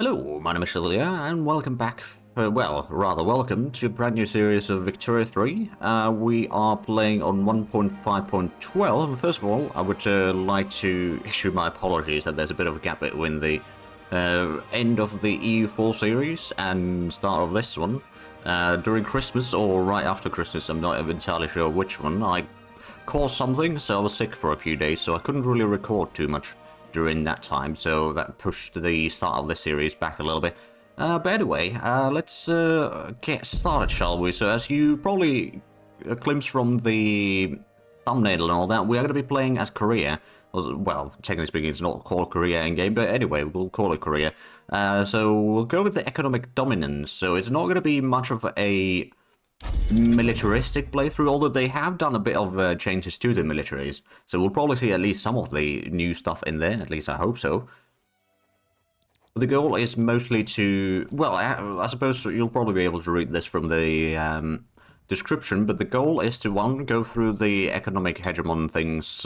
Hello, my name is Celia, and welcome back, welcome to a brand new series of Victoria 3. We are playing on 1.5.12. First of all, I would like to issue my apologies that there's a bit of a gap between the end of the EU4 series and start of this one. During Christmas, or right after Christmas, I'm not entirely sure which one, I caught something, so I was sick for a few days, so I couldn't really record too much during that time, so that pushed the start of the series back a little bit. But anyway, let's get started, shall we? So as you probably glimpsed from the thumbnail and all that, we are going to be playing as Korea. Well, technically speaking, it's not called Korea in-game, but anyway, we'll call it Korea. So we'll go with the economic dominance. So it's not going to be much of a militaristic playthrough, although they have done a bit of changes to the militaries, so we'll probably see at least some of the new stuff in there, at least I hope so. The goal is mostly to, well, I suppose you'll probably be able to read this from the description, but the goal is to, one, go through the economic hegemon things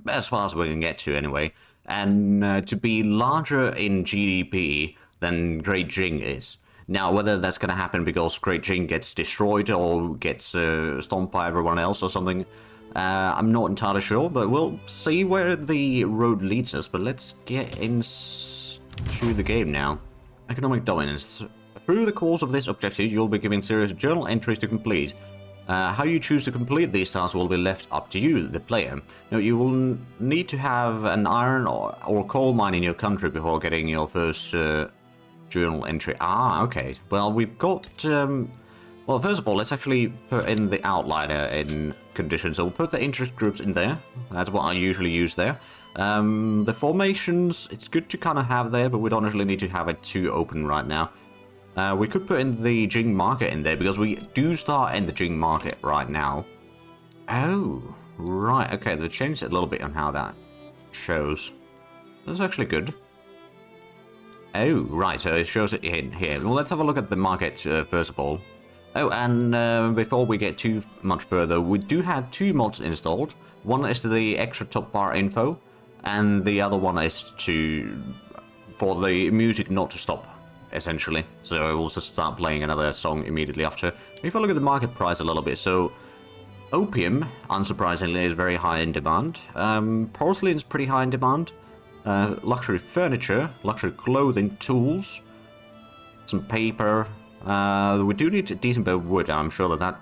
as far as we can get to anyway, and to be larger in GDP than Great Jing is. Now, whether that's going to happen because Great Jing gets destroyed or gets stomped by everyone else or something, I'm not entirely sure, but we'll see where the road leads us. But let's get into the game now. Economic dominance. Through the course of this objective, you'll be given serious journal entries to complete. How you choose to complete these tasks will be left up to you, the player. Now, you will need to have an iron or coal mine in your country before getting your first journal entry. Ah, okay. Well, we've got, well, first of all, let's actually put in the outliner in conditions. So we'll put the interest groups in there. That's what I usually use there. The formations, it's good to kind of have there, but we don't actually need to have it too open right now. We could put in the Jing market in there, because we do start in the Jing market right now. Oh, right. Okay, they changed it a little bit on how that shows. That's actually good. Oh, right, so it shows it in here. Well, let's have a look at the market first of all. Oh, and before we get too much further, we do have two mods installed. One is the extra top bar info, and the other one is for the music not to stop, essentially. So we'll just start playing another song immediately after. If I look at the market price a little bit, so opium, unsurprisingly, is very high in demand. Porcelain is pretty high in demand. Luxury furniture, luxury clothing, tools, some paper. We do need a decent bit of wood. I'm sure that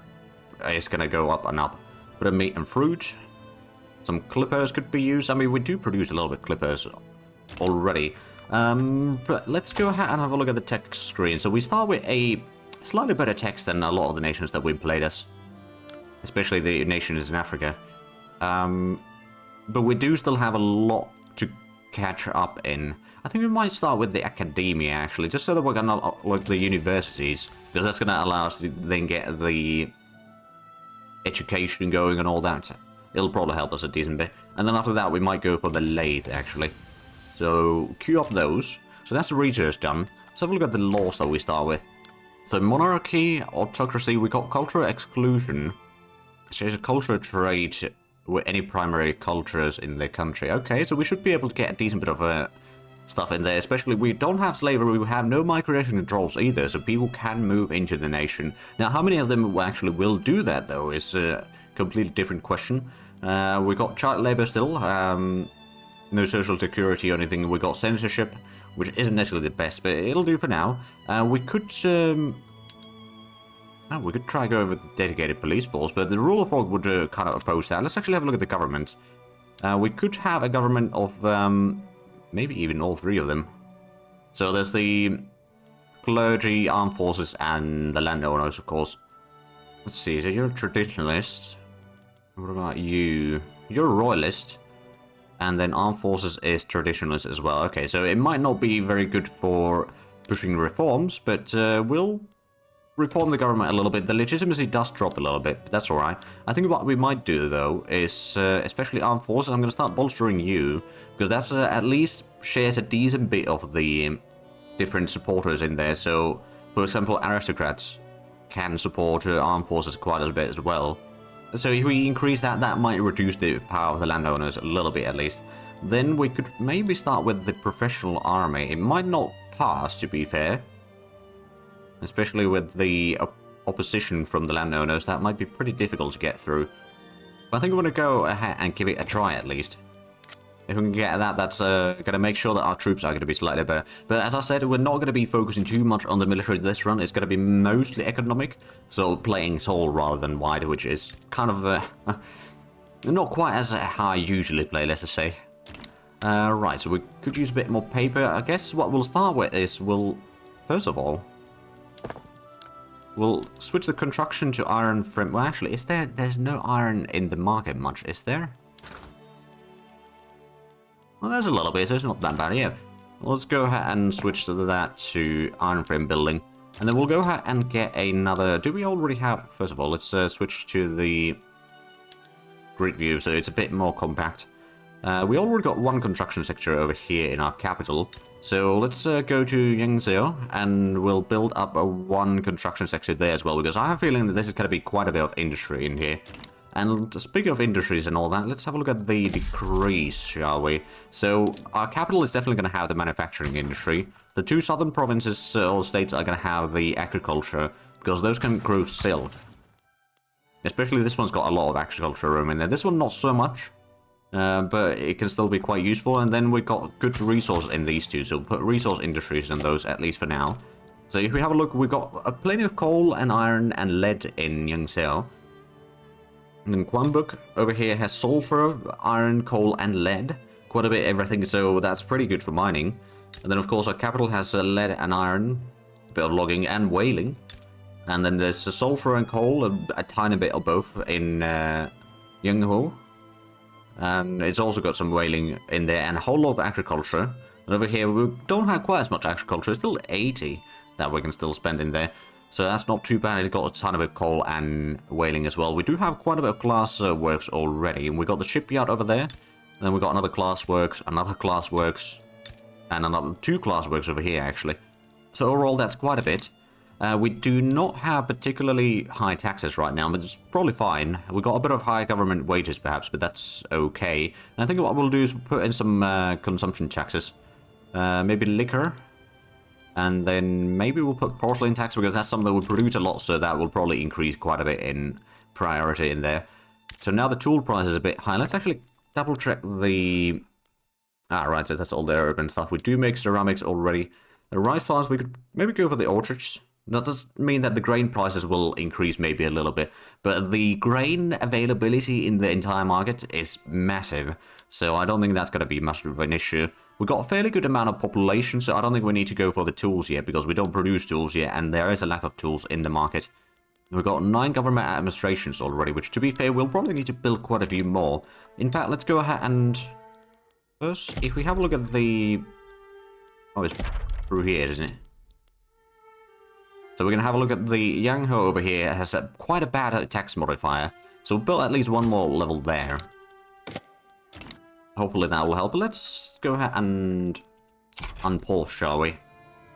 is going to go up and up. Bit of meat and fruit. Some clippers could be used. I mean, we do produce a little bit of clippers already. But let's go ahead and have a look at the text screen. So we start with a slightly better text than a lot of the nations that we've played as, especially the nations in Africa. But we do still have a lot to catch up in. I think we might start with the academia, actually, just so that we're gonna look the universities, because that's gonna allow us to then get the education going and all that. It'll probably help us a decent bit. And then after that, we might go for the lathe, actually. So queue up those. So that's the research done. Let's have a look at the laws that we start with. So monarchy, autocracy, we got cultural exclusion. So there's a cultural trait with any primary cultures in the country. Okay, so we should be able to get a decent bit of stuff in there, especially we don't have slavery, we have no migration controls either, so people can move into the nation. Now, how many of them actually will do that, though, is a completely different question. We got child labor still, no social security or anything. We got censorship, which isn't necessarily the best, but it'll do for now. We could try going with the dedicated police force, but the rule of law would kind of oppose that. Let's actually have a look at the government. We could have a government of maybe even all three of them. So there's the clergy, armed forces, and the landowners, of course. Let's see, so you're a traditionalist. What about you? You're a royalist. And then armed forces is traditionalist as well. Okay, so it might not be very good for pushing reforms, but we'll reform the government a little bit. The legitimacy does drop a little bit, but that's alright. I think what we might do, though, is, especially armed forces, I'm going to start bolstering you, because that's at least shares a decent bit of the different supporters in there. So, for example, aristocrats can support armed forces quite a bit as well. So if we increase that, that might reduce the power of the landowners a little bit at least. Then we could maybe start with the professional army. It might not pass, to be fair. Especially with the opposition from the landowners, that might be pretty difficult to get through. But I think we're going to go ahead and give it a try at least. If we can get that, that's going to make sure that our troops are going to be slightly better. But as I said, we're not going to be focusing too much on the military this run. It's going to be mostly economic. So playing tall rather than wide, which is kind of not quite as how I usually play, let's just say. Right, so we could use a bit more paper. I guess what we'll start with is first of all, we'll switch the construction to iron frame. Well, actually, there's no iron in the market much, is there? Well, there's a little bit, so it's not that bad, yeah. Let's go ahead and switch that to iron frame building. And then we'll go ahead and get another... Do we already have... First of all, let's switch to the grid view, so it's a bit more compact. We already got one construction sector over here in our capital. So let's go to Yangzhou, and we'll build up one construction sector there as well, because I have a feeling that this is going to be quite a bit of industry in here. And speaking of industries and all that, let's have a look at the decrease, shall we? So our capital is definitely going to have the manufacturing industry. The two southern provinces or states are going to have the agriculture, because those can grow silk. Especially this one's got a lot of agriculture room in there. This one not so much, but it can still be quite useful. And then we've got good resources in these two, so we'll put resource industries in those at least for now. So if we have a look, we've got plenty of coal and iron and lead in Yangzhou. And then Quambuk over here has sulfur, iron, coal, and lead. Quite a bit of everything, so that's pretty good for mining. And then, of course, our capital has lead and iron, a bit of logging and whaling. And then there's sulfur and coal, a tiny bit of both in Yangzhou. And it's also got some whaling in there and a whole lot of agriculture. And over here, we don't have quite as much agriculture. It's still 80 that we can still spend in there. So that's not too bad. It's got a ton of coal and whaling as well. We do have quite a bit of glass works already. And we got the shipyard over there. And then we got another glass works, another glass works, and another two glass works over here, actually. So overall, that's quite a bit. We do not have particularly high taxes right now, but it's probably fine. We got a bit of high government wages, perhaps, but that's okay. And I think what we'll do is put in some consumption taxes. Maybe liquor. And then maybe we'll put porcelain tax, because that's something that will produce a lot, so that will probably increase quite a bit in priority in there. So now the tool price is a bit high. Let's actually double check the... right, so that's all the urban stuff. We do make ceramics already. The rice farms, we could maybe go for the orchards. That does mean that the grain prices will increase maybe a little bit, but the grain availability in the entire market is massive, so I don't think that's going to be much of an issue. We've got a fairly good amount of population, so I don't think we need to go for the tools yet, because we don't produce tools yet, and there is a lack of tools in the market. We've got 9 government administrations already, which, to be fair, we'll probably need to build quite a few more. In fact, let's go ahead and... First, if we have a look at the... Oh, it's through here, isn't it? So we're going to have a look at the Yangzhou over here. It has quite a bad tax modifier, so we'll build at least one more level there. Hopefully that will help. But let's go ahead and unpause, shall we?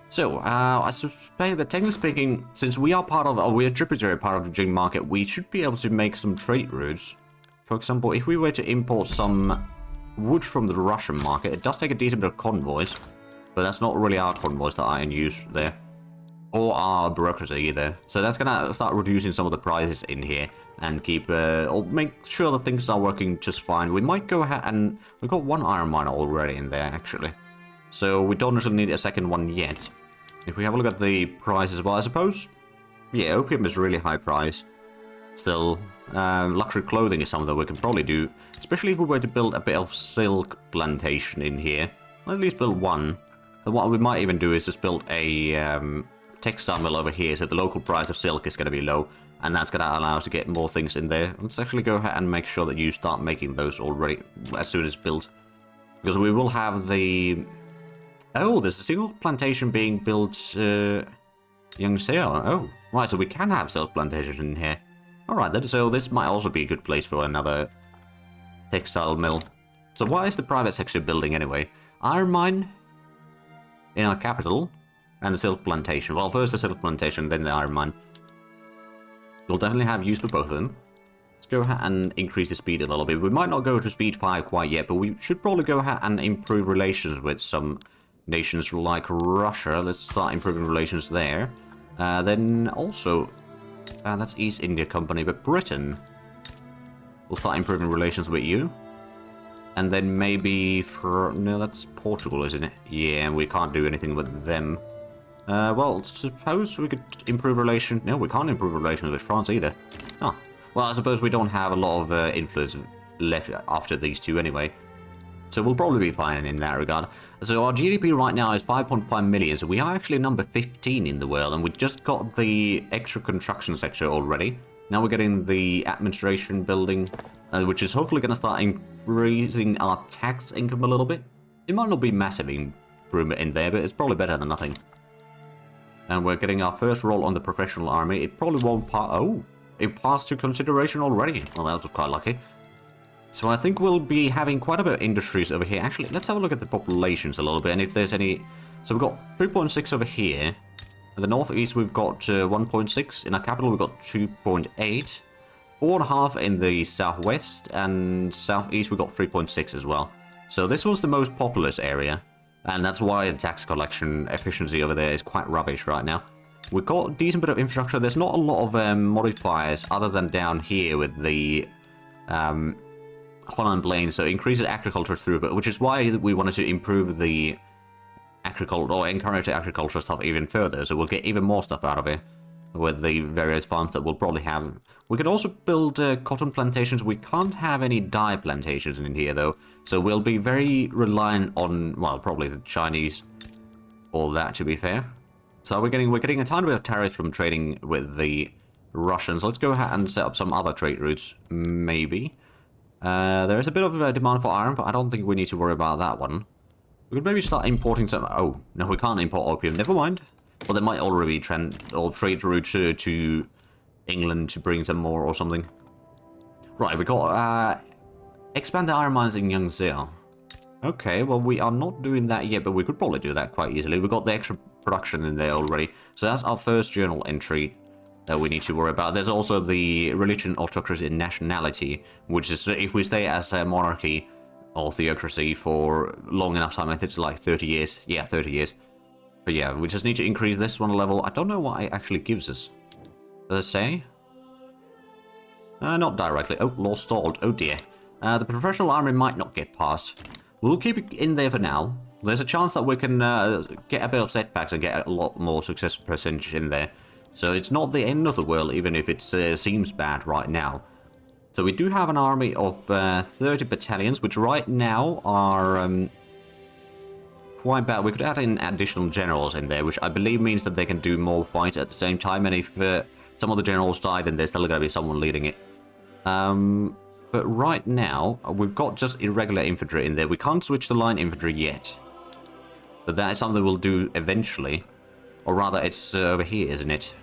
So, I suspect that technically speaking, since we are part of, or we are tributary part of the Jing market, we should be able to make some trade routes. For example, if we were to import some wood from the Russian market, it does take a decent bit of convoys, but that's not really our convoys that are in use there. Or our bureaucracy either. So that's gonna start reducing some of the prices in here and keep, or make sure that things are working just fine. We might go ahead and, we've got one iron mine already in there actually. So we don't necessarily need a second one yet. If we have a look at the prices, well I suppose, yeah, opium is really high price. Still, luxury clothing is something that we can probably do, especially if we were to build a bit of silk plantation in here. At least build one. And what we might even do is just build a, textile mill over here, so the local price of silk is going to be low, and that's going to allow us to get more things in there. Let's actually go ahead and make sure that you start making those already as soon as built, because we will have the... Oh, there's a single plantation being built, Yangzhou. Oh, right, so we can have silk plantation in here. Alright then, so this might also be a good place for another textile mill. So why is the private sector building anyway? Iron mine in our capital. And the silk plantation. Well, first the silk plantation, then the iron mine. We'll definitely have use for both of them. Let's go ahead and increase the speed a little bit. We might not go to speed 5 quite yet, but we should probably go ahead and improve relations with some nations like Russia. Let's start improving relations there. Then also, that's East India Company, but Britain. We'll start improving relations with you. And then maybe for... No, that's Portugal, isn't it? Yeah, we can't do anything with them. Well, suppose we could improve relations... No, we can't improve relations with France either. Oh. Well, I suppose we don't have a lot of influence left after these two anyway. So we'll probably be fine in that regard. So our GDP right now is 5.5 million, so we are actually number 15 in the world, and we just got the extra construction sector already. Now we're getting the administration building, which is hopefully going to start increasing our tax income a little bit. It might not be massive improvement in there, but it's probably better than nothing. And we're getting our first role on the professional army. It probably won't pass... Oh, it passed to consideration already. Well, that was quite lucky. So I think we'll be having quite a bit of industries over here. Actually, let's have a look at the populations a little bit, and if there's any... So we've got 3.6 over here. In the northeast, we've got 1.6. In our capital, we've got 2.8. 4.5 in the southwest, and southeast, we've got 3.6 as well. So this was the most populous area, and that's why the tax collection efficiency over there is quite rubbish right now. We've got a decent bit of infrastructure. There's not a lot of modifiers other than down here with the... Holland Plains, so increases agriculture throughput, which is why we wanted to improve the agriculture, or encourage the agriculture stuff even further, so we'll get even more stuff out of it with the various farms that we'll probably have. We could also build cotton plantations. We can't have any dye plantations in here, though, so we'll be very reliant on, well, probably the Chinese for that, to be fair. So we're getting a tiny bit of tariffs from trading with the Russians. Let's go ahead and set up some other trade routes, maybe. There is a bit of a demand for iron, but I don't think we need to worry about that one. We could maybe start importing some... Oh, no, we can't import opium. Never mind. Well, there might already be trade routes to England to bring some more or something. Right, we got... expand the iron mines in Yangtze. Okay, well, we are not doing that yet, but we could probably do that quite easily. We've got the extra production in there already. So that's our first journal entry that we need to worry about. There's also the religion, autocracy, and nationality, which is if we stay as a monarchy or theocracy for long enough time. I think it's like 30 years. Yeah, 30 years. But yeah, we just need to increase this one a level. I don't know what it actually gives us. Does it say? Not directly. Oh, law stalled. Oh dear. The professional army might not get passed. We'll keep it in there for now. There's a chance that we can get a bit of setbacks and get a lot more success percentage in there. So it's not the end of the world, even if it seems bad right now. So we do have an army of 30 battalions, which right now are quite bad. We could add in additional generals in there, which I believe means that they can do more fights at the same time. And if some of the generals die, then there's still going to be someone leading it. But right now, we've got just irregular infantry in there. We can't switch to line infantry yet. But that is something we'll do eventually. Or rather, it's over here, isn't it?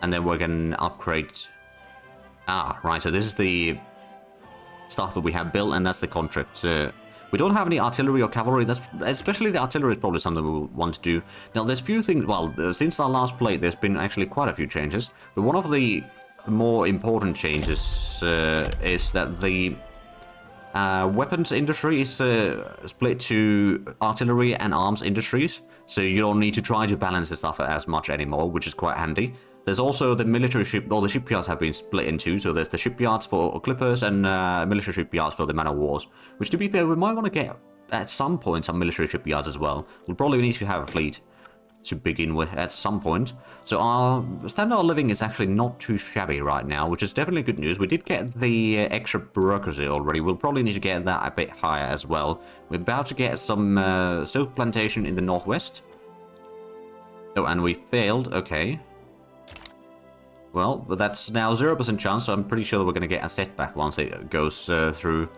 And then we're going to upgrade... Ah, right, so this is the stuff that we have built, and that's the contract. We don't have any artillery or cavalry. That's especially the artillery is probably something we want to do. Now, there's few things... Well, since our last play, there's been actually quite a few changes. But one of the more important changes is that the weapons industry is split to artillery and arms industries. So you don't need to try to balance the stuff as much anymore, which is quite handy. There's also the military ship, all the shipyards have been split into, so there's the shipyards for clippers and military shipyards for the man of wars. Which, to be fair, we might want to get, at some point, some military shipyards as well. We'll probably need to have a fleet to begin with at some point. So our standard of living is actually not too shabby right now, which is definitely good news. We did get the extra bureaucracy already. We'll probably need to get that a bit higher as well. We're about to get some silk plantation in the northwest. Oh, and we failed. Okay. Well, but that's now 0% chance, so I'm pretty sure that we're going to get a setback once it goes through.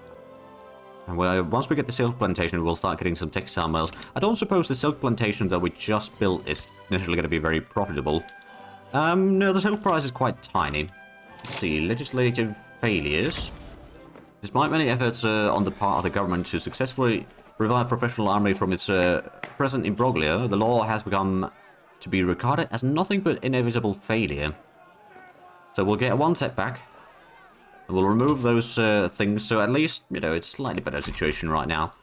And once we get the silk plantation, we'll start getting some textile mills. I don't suppose the silk plantation that we just built is necessarily going to be very profitable. No, the silk price is quite tiny. Let's see, legislative failures. Despite many efforts on the part of the government to successfully revive professional army from its present imbroglio, the law has become to be regarded as nothing but inevitable failure. So we'll get one setback. And we'll remove those things, so at least, you know, it's a slightly better situation right now.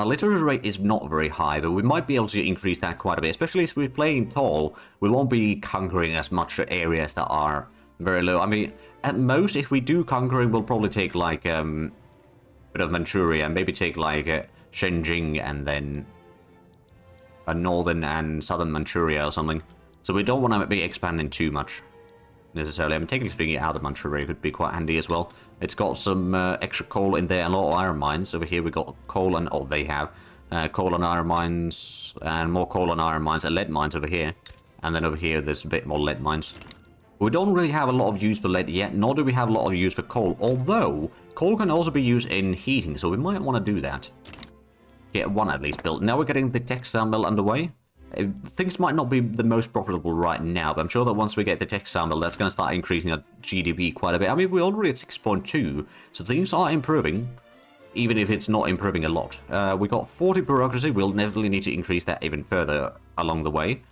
Our literacy rate is not very high, but we might be able to increase that quite a bit, especially as we're playing tall. We won't be conquering as much areas that are very low. I mean, at most, if we do conquering, we'll probably take like a bit of Manchuria, and maybe take like Shenzhen and then a northern and southern Manchuria or something. So we don't want to be expanding too much necessarily. I mean, technically speaking, out of Manchuria could be quite handy as well. It's got some extra coal in there and a lot of iron mines. Over here we got coal and, oh, they have coal and iron mines, and more coal and iron mines and lead mines over here. And then over here there's a bit more lead mines. We don't really have a lot of use for lead yet, nor do we have a lot of use for coal. Although, coal can also be used in heating, so we might want to do that. Get one at least built. Now we're getting the textile mill underway. Things might not be the most profitable right now, but I'm sure that once we get the textile mill, that's going to start increasing our GDP quite a bit. I mean, we're already at 6.2, so things are improving, even if it's not improving a lot. We got 40 bureaucracy. We'll definitely need to increase that even further along the way.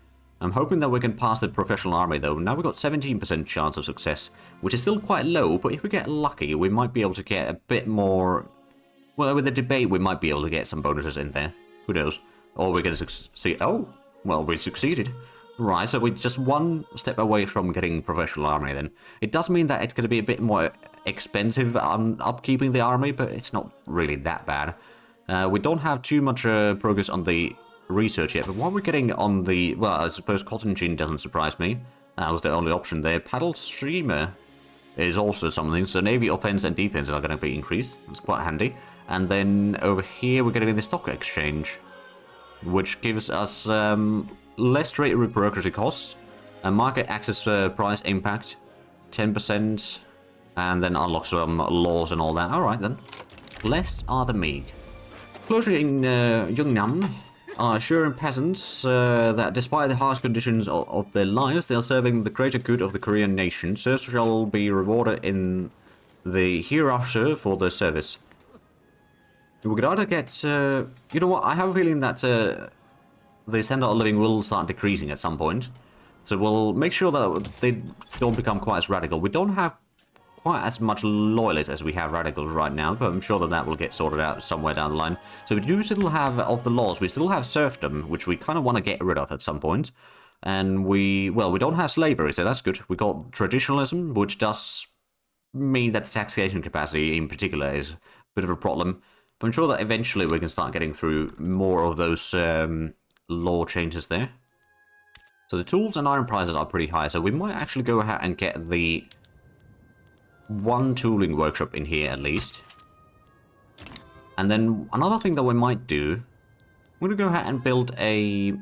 I'm hoping that we can pass the professional army, though. Now we've got 17% chance of success, which is still quite low, but if we get lucky, we might be able to get a bit more. Well, with the debate, we might be able to get some bonuses in there. Who knows? Or we're going to succeed. Oh, well, we succeeded. Right, so we're just one step away from getting professional army then. It does mean that it's going to be a bit more expensive on upkeeping the army, but it's not really that bad. We don't have too much progress on the research yet, but what we're getting on the... Well, I suppose cotton gin doesn't surprise me. That was the only option there. Paddle streamer is also something, so navy offense and defense are going to be increased. It's quite handy. And then over here we're getting the stock exchange, which gives us less trade bureaucracy costs, and market access price impact, 10%, and then unlocks some laws and all that. Alright then. Blessed are the meek. Closure in Yunnan are assuring peasants that despite the harsh conditions of their lives, they are serving the greater good of the Korean nation. Serfs shall be rewarded in the hereafter for their service. We could either get, you know what, I have a feeling that the standard of living will start decreasing at some point. So we'll make sure that they don't become quite as radical. We don't have quite as much loyalists as we have radicals right now, but I'm sure that that will get sorted out somewhere down the line. So we do still have, of the laws, we still have serfdom, which we kind of want to get rid of at some point. And we don't have slavery, so that's good. We got traditionalism, which does mean that the taxation capacity in particular is a bit of a problem. But I'm sure that eventually we can start getting through more of those law changes there. So the tools and iron prices are pretty high, so we might actually go ahead and get the one tooling workshop in here at least. And then another thing that we might do, I'm going to go ahead and build a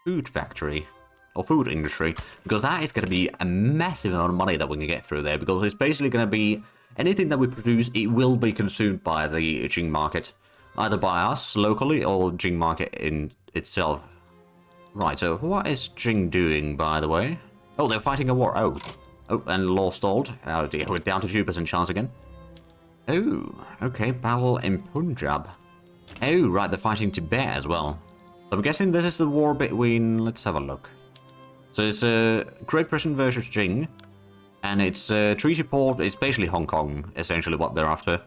food factory, or food industry, because that is going to be a massive amount of money that we can get through there, because it's basically going to be anything that we produce, it will be consumed by the Jing market. Either by us locally or Jing market in itself. Right, so what is Jing doing, by the way? Oh, they're fighting a war. Oh, and law stalled. Oh dear, we're down to 2% chance again. Oh, okay, battle in Punjab. Oh, right, they're fighting Tibet as well. So I'm guessing this is the war between... Let's have a look. So it's Great Britain versus Jing. And it's treaty port, it's basically Hong Kong, essentially what they're after.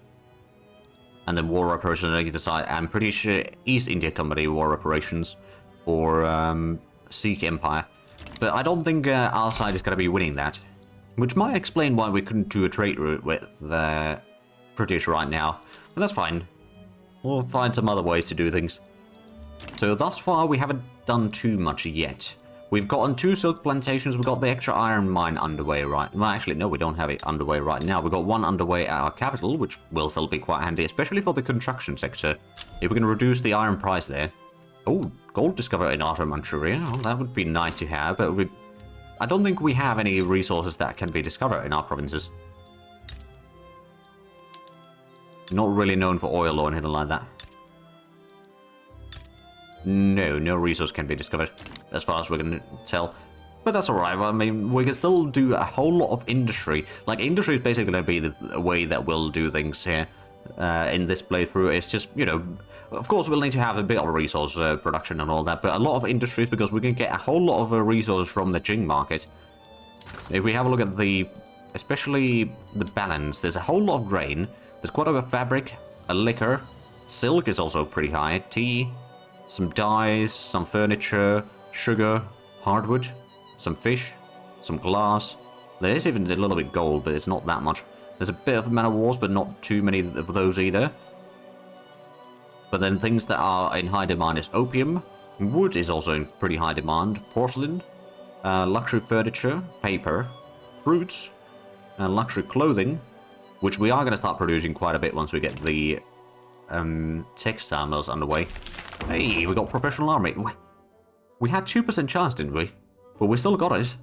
And then war operations on either side. I'm pretty sure East India Company war operations or Sikh Empire. But I don't think our side is going to be winning that. Which might explain why we couldn't do a trade route with the British right now. But that's fine. We'll find some other ways to do things. So thus far we haven't done too much yet. We've gotten 2 silk plantations, we've got the extra iron mine underway right... Well, actually, no, we don't have it underway right now. We've got one underway at our capital, which will still be quite handy, especially for the construction sector. If we can reduce the iron price there. Oh, gold discovered in Outer Manchuria. Oh, that would be nice to have, but I don't think we have any resources that can be discovered in our provinces. Not really known for oil or anything like that. No resource can be discovered, as far as we can tell. But that's alright, well, I mean, we can still do a whole lot of industry. Like, industry is basically going to be the way that we'll do things here in this playthrough. It's just, you know, of course we'll need to have a bit of resource production and all that, but a lot of industries, because we can get a whole lot of resources from the Jing market. If we have a look at especially the balance, there's a whole lot of grain, there's quite a bit of fabric, a liquor, Silk is also pretty high. Tea, some dyes, some furniture, sugar, hardwood, some fish, some glass. There is even a little bit gold, but it's not that much. There's a bit of man of wars, but not too many of those either. But then things that are in high demand is opium. Wood is also in pretty high demand. Porcelain, luxury furniture, paper, fruits, luxury clothing, which we are going to start producing quite a bit once we get the textile mills underway. Hey, we got professional army. We had 2% chance, didn't we? But we still got it.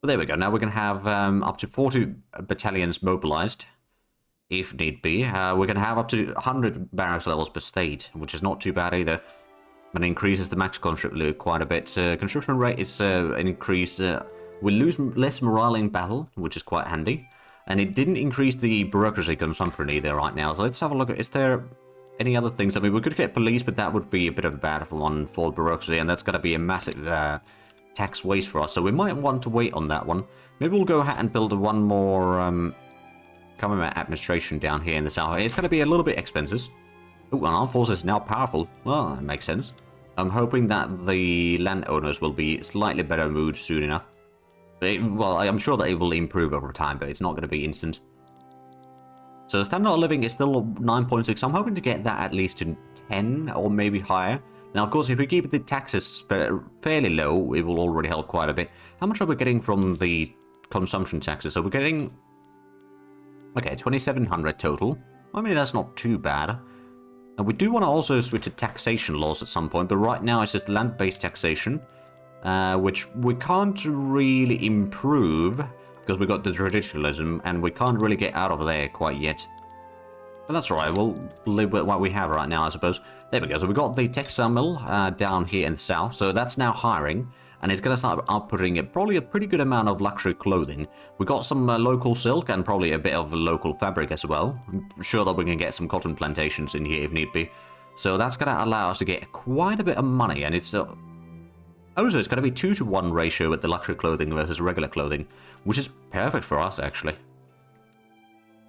But there we go. Now we're going to have up to 40 battalions mobilized, if need be. We're going to have up to 100 barracks levels per state, which is not too bad either. But it increases the max conscript quite a bit. Conscription rate is increased. We lose less morale in battle, which is quite handy. And it didn't increase the bureaucracy consumption either right now. So let's have a look. Is there any other things? I mean, we could get police, but that would be a bit of a bad one for bureaucracy, and that's going to be a massive tax waste for us. So we might want to wait on that one. Maybe we'll go ahead and build one more government administration down here in the south. It's going to be a little bit expensive. Oh, and armed forces is now powerful. Well, that makes sense. I'm hoping that the landowners will be slightly better mood soon enough. Well, I'm sure that it will improve over time, but it's not going to be instant. So standard of living is still 9.6. I'm hoping to get that at least to 10 or maybe higher. Now, of course, if we keep the taxes fairly low, it will already help quite a bit. How much are we getting from the consumption taxes? So we're getting, okay, 2,700 total. I mean, that's not too bad. And we do want to also switch to taxation laws at some point, but right now it's just land-based taxation, which we can't really improve because we got the traditionalism, and we can't really get out of there quite yet. But that's alright, we'll live with what we have right now, I suppose. There we go, so we got the textile mill down here in the south, so that's now hiring, and it's going to start outputting probably a pretty good amount of luxury clothing. We got some local silk and probably a bit of local fabric as well. I'm sure that we can get some cotton plantations in here if need be. So that's going to allow us to get quite a bit of money, and it's... Oh, so it's going to be 2-to-1 ratio with the luxury clothing versus regular clothing, which is perfect for us, actually.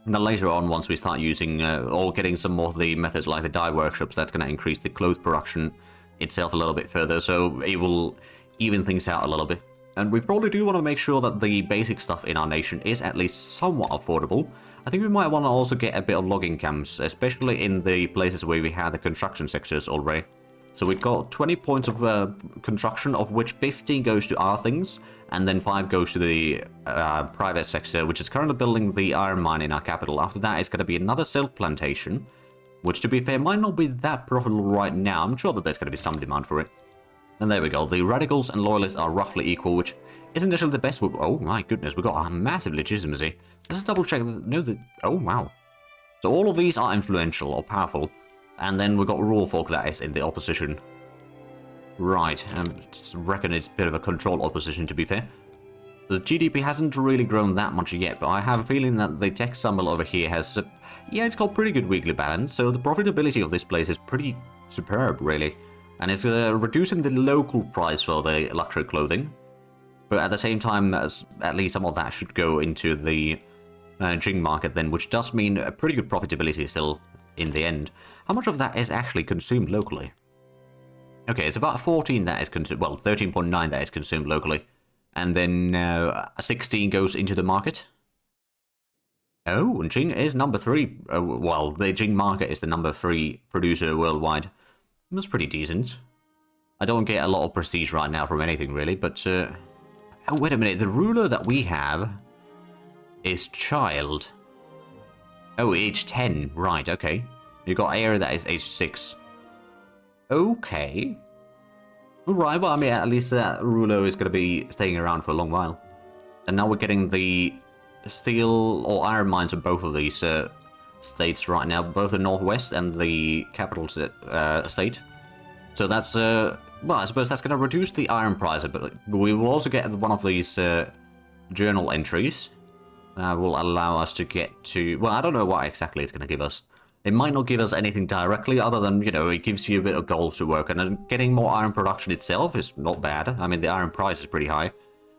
And then later on, once we start using or getting some more of the methods like the dye workshops, that's going to increase the clothes production itself a little bit further, so it will even things out a little bit. And we probably do want to make sure that the basic stuff in our nation is at least somewhat affordable. I think we might want to also get a bit of logging camps, especially in the places where we have the construction sectors already. So we've got 20 points of construction, of which 15 goes to our things, and then 5 goes to the private sector, which is currently building the iron mine in our capital. After that, it's going to be another silk plantation, which, to be fair, might not be that profitable right now. I'm sure that there's going to be some demand for it. And there we go. The radicals and loyalists are roughly equal, which isn't necessarily the best. Oh my goodness, we got a massive legitimacy. Let's double check. Oh wow. So all of these are influential or powerful. And then we've got rural folk that is in the opposition. Right, I reckon it's a bit of a controlled opposition, to be fair. The GDP hasn't really grown that much yet, but I have a feeling that the tech stumble over here has... yeah, it's got pretty good weekly balance, so the profitability of this place is pretty superb, really. And it's reducing the local price for the luxury clothing. But at the same time, at least some of that should go into the Jing market then, which does mean a pretty good profitability still in the end. How much of that is actually consumed locally? Okay, it's about 14 that is consumed, well, 13.9 that is consumed locally. And then 16 goes into the market. Oh, and Jing is number 3. Well, the Jing market is the number 3 producer worldwide. That's pretty decent. I don't get a lot of prestige right now from anything, really, but... oh, wait a minute, the ruler that we have is child. Oh, age 10, right, okay. You got heir that is age 6. Okay. Alright, well, I mean, at least that ruler is going to be staying around for a long while. And now we're getting the steel or iron mines of both of these states right now, both the northwest and the capital state. So that's, well, I suppose that's going to reduce the iron price a bit. We will also get one of these journal entries. Will allow us to get to, well, I don't know what exactly it's going to give us. It might not give us anything directly other than, you know, it gives you a bit of gold to work on. And getting more iron production itself is not bad. I mean, the iron price is pretty high.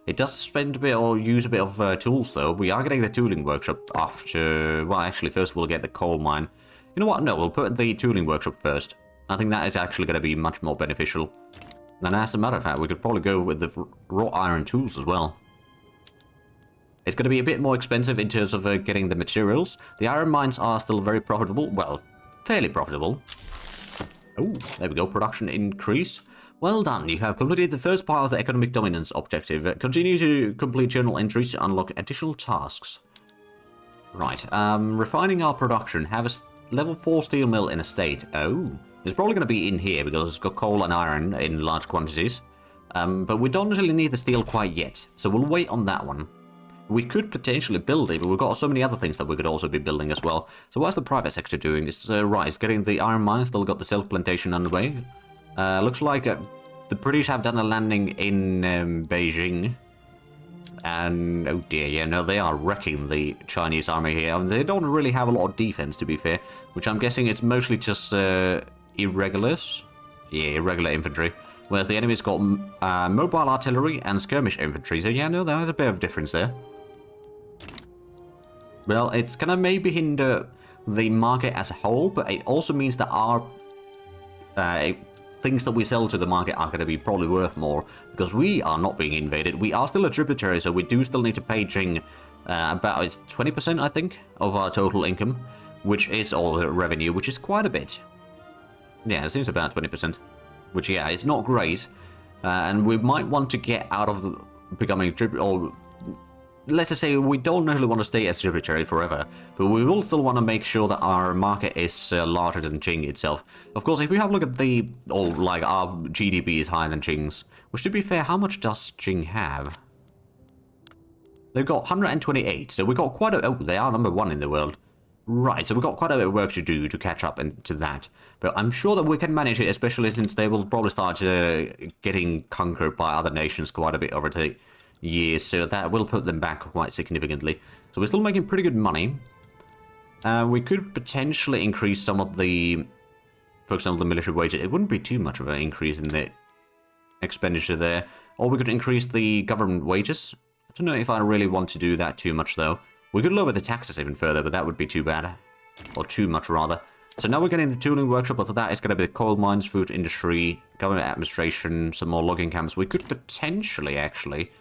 It does spend a bit or use a bit of tools, though. We are getting the tooling workshop after, well, actually, first we'll get the coal mine. You know what? No, we'll put the tooling workshop first. I think that is actually going to be much more beneficial. And as a matter of fact, we could probably go with the raw iron tools as well. It's going to be a bit more expensive in terms of getting the materials. The iron mines are still very profitable. Well, fairly profitable. Oh, there we go. Production increase. Well done. You have completed the first part of the economic dominance objective. Continue to complete journal entries to unlock additional tasks. Right. Refining our production. Have a level 4 steel mill in a state. Oh. It's probably going to be in here because it's got coal and iron in large quantities. But we don't really need the steel quite yet. So we'll wait on that one. We could potentially build it, but we've got so many other things that we could also be building as well. So what's the private sector doing? It's right, it's getting the iron mine, still got the silk plantation underway. Looks like the British have done a landing in Beijing. And, oh dear, yeah, no, they are wrecking the Chinese army here. I mean, they don't really have a lot of defense, to be fair, which I'm guessing it's mostly just irregulars. Yeah, irregular infantry. Whereas the enemy's got mobile artillery and skirmish infantry. So yeah, no, there's a bit of difference there. Well, it's gonna maybe hinder the market as a whole, but it also means that our things that we sell to the market are going to be probably worth more, because we are not being invaded. We are still a tributary, so we do still need to pay Jing about, it's 20%, I think, of our total income, which is all the revenue, which is quite a bit. Yeah, it seems about 20%, which, yeah, it's not great, and we might want to get out of the becoming tributary, or let's just say we don't really want to stay as tributary forever, but we will still want to make sure that our market is larger than Jing itself. Of course, if we have a look at the, like our GDP is higher than Jing's, which to be fair, how much does Jing have? They've got 128, so we've got quite a, oh, they are number 1 in the world. Right, so we've got quite a bit of work to do to catch up to that. But I'm sure that we can manage it, especially since they will probably start getting conquered by other nations quite a bit over the years, so that will put them back quite significantly. So we're still making pretty good money. We could potentially increase some of the, for example, the military wages. It wouldn't be too much of an increase in the expenditure there. Or we could increase the government wages. I don't know if I really want to do that too much, though. We could lower the taxes even further, but that would be too bad. Or too much, rather. So now we're getting the tooling workshop. After that, it's going to be the coal mines, food industry, government administration, some more logging camps. We could potentially, actually,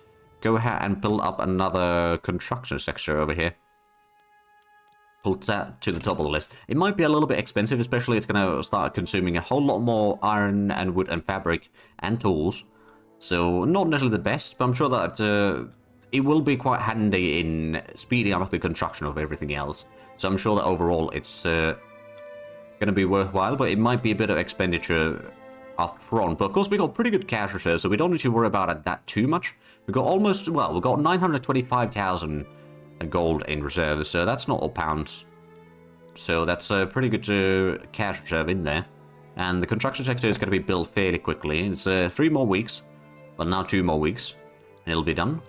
go ahead and build up another construction sector over here. Pull that to the top of the list. It might be a little bit expensive, especially it's going to start consuming a whole lot more iron and wood and fabric and tools. So not necessarily the best, but I'm sure that it will be quite handy in speeding up the construction of everything else. So I'm sure that overall it's going to be worthwhile, but it might be a bit of expenditure up front. But of course we got pretty good cash reserves, so we don't need to worry about it that too much. We got almost, well, we got 925,000 gold in reserves, so that's not all pounds. So that's a pretty good cash reserve in there. And the construction sector is going to be built fairly quickly. It's 3 more weeks, well now 2 more weeks, and it'll be done.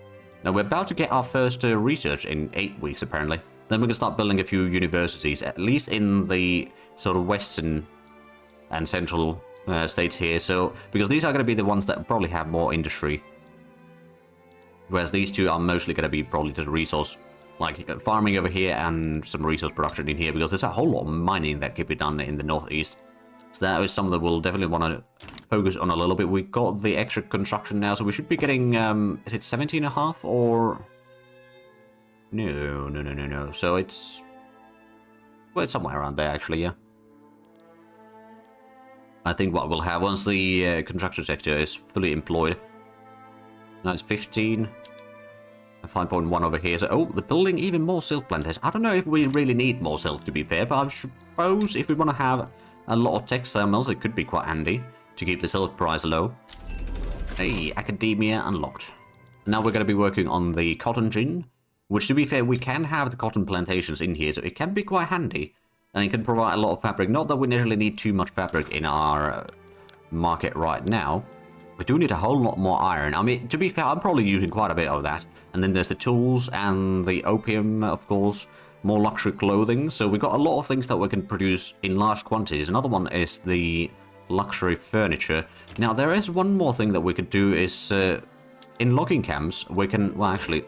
Now we're about to get our first research in 8 weeks apparently. Then we can start building a few universities, at least in the sort of western and central states here. So because these are going to be the ones that probably have more industry, whereas these two are mostly going to be probably just resource, like farming over here and some resource production in here, because there's a whole lot of mining that could be done in the northeast. So that is something that we'll definitely want to focus on a little bit. We got the extra construction now, so we should be getting, is it 17.5 or? No. So it's, well, it's somewhere around there actually, yeah. I think what we'll have once the construction sector is fully employed. Now it's 15. 5.1 over here. So, oh, the building even more silk plantations. I don't know if we really need more silk, to be fair, but I suppose if we want to have a lot of textile mills, it could be quite handy to keep the silk price low. Hey, academia unlocked. Now we're going to be working on the cotton gin, which, to be fair, we can have the cotton plantations in here, so it can be quite handy. And it can provide a lot of fabric. Not that we necessarily need too much fabric in our market right now. We do need a whole lot more iron. I mean, to be fair, I'm probably using quite a bit of that. And then there's the tools and the opium, of course. More luxury clothing. So we've got a lot of things that we can produce in large quantities. Another one is the luxury furniture. Now, there is one more thing that we could do is in logging camps, we can, well, actually,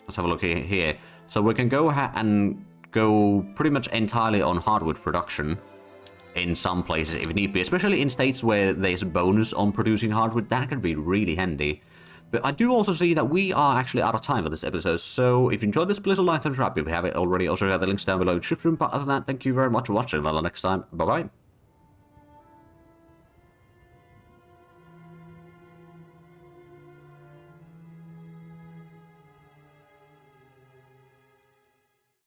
let's have a look here. So we can go ahead and go pretty much entirely on hardwood production in some places if need be, especially in states where there's a bonus on producing hardwood. That can be really handy. But I do also see that we are actually out of time for this episode, so if you enjoyed this, please like and subscribe if you haven't already. Also, have the links down below in the description. But other than that, thank you very much for watching. Until next time, bye-bye.